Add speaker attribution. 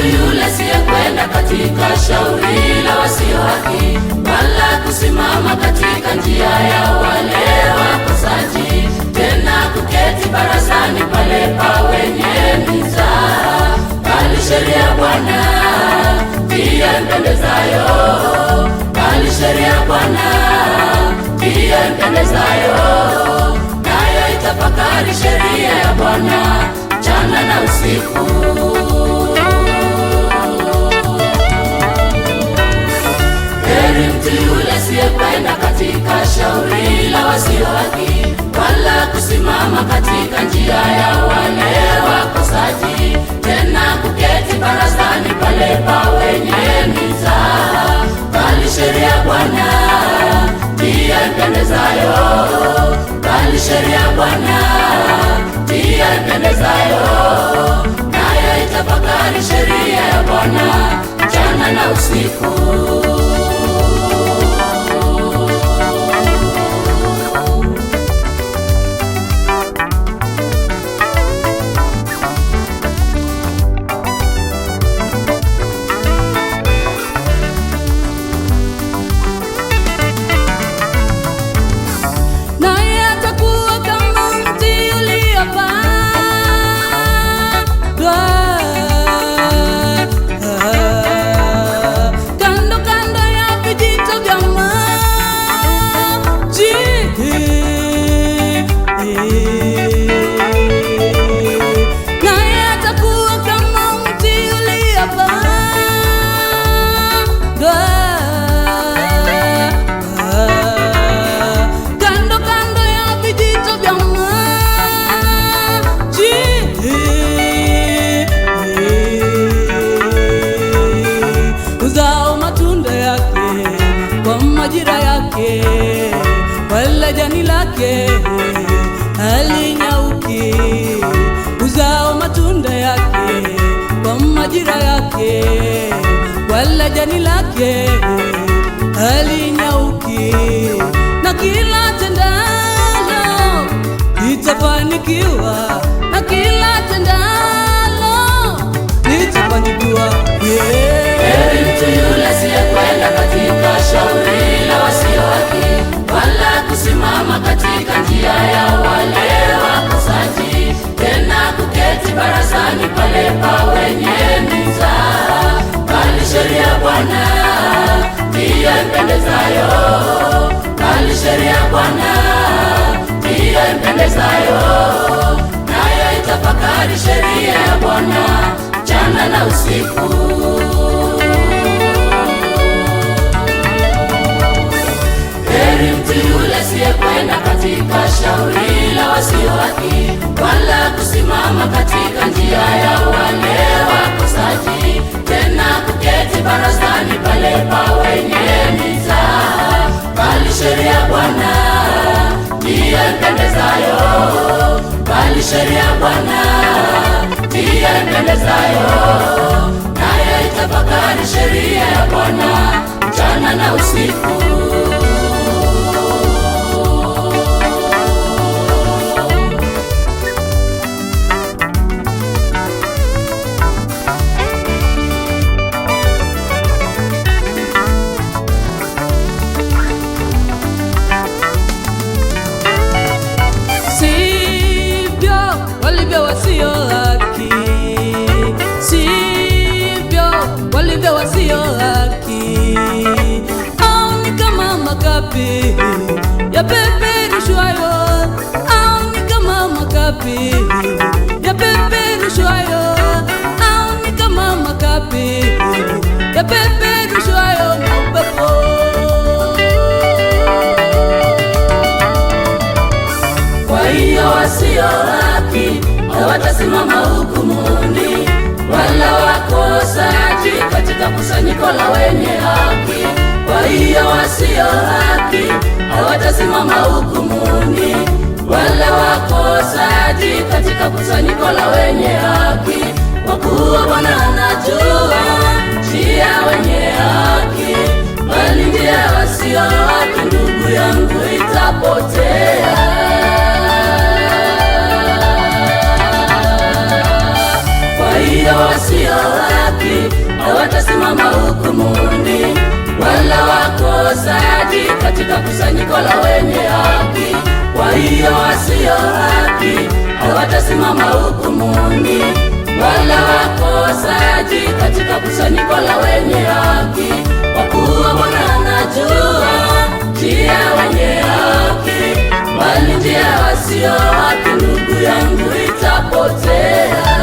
Speaker 1: mtu yule asiyekwenda katika shauri la wasio haki, wala kusimama katika njia ya wale wakosaji, tena kuketi barazani pale pa wenye mizaa. Bali sheria ya Bwana ndiyo impendezayo, bali sheria ya Bwana ndiyo impendezayo, nayo itafakari sheria ya Bwana mchana na usiku. Heri mtu yule asiyekwenda katika shauri la wasio haki, wala kusimama katika njia ya wale wakosaji, tena kuketi barazani pale pa wenye mizaa. Bali sheria ya Bwana ndiyo impendezayo, bali sheria ya Bwana ndiyo impendezayo, nayo itafakari sheria ya Bwana mchana na usiku. Majira yake wala jani lake halinyauki, uzao matunda yake kwa majira yake wala jani lake halinyauki, na kila tendalo litafanikiwa, na kila tendalo litafanikiwa. Heri mtu yule asiyekwenda katika shauri la wasio haki, wala kusimama katika njia ya wale wakosaji, tena kuketi barazani pale pa wenye mizaa. Bali sheria ya Bwana ndiyo impendezayo, bali sheria ya Bwana ndiyo impendezayo, nayo itafakari sheria ya Bwana mchana na usiku. Heri mtu yule asiyekwenda katika shauri la wasio haki, wala kusimama katika njia ya wale wakosaji, tena kuketi barazani pale pa wenye mizaa. Bali sheria ya Bwana ndiyo impendezayo, bali sheria ya Bwana ndiyo impendezayo, nayo itafakari sheria ya Bwana mchana na usiku. Wasio haki, sivyo walivyo wasio haki, au ni kama makapi yapeperushwayo, au ni kama makapi yapeperushwayo, au ni kama makapi yapeperushwayo na upepo. Kwa hiyo wasio haki hawatasimama hukumuni, wala wakosaji katika kusanyiko la wenye haki. Kwa hiyo wasio haki hawatasimama hukumuni, wala wakosaji katika kusanyiko la wenye haki. Kwa kuwa Bwana anajua njia wenye haki, bali njia wasio haki, ndugu yangu, itapotea. hiyo wasio haki hawatasimama hukumuni, wala wakosaji katika kusanyiko la wenye haki. Kwa hiyo wasio haki hawatasimama hukumuni, wala wakosaji katika kusanyiko la wenye haki. Kwa kuwa Bwana anajua njia wenye haki, bali njia wasio haki ndugu yangu itapotea.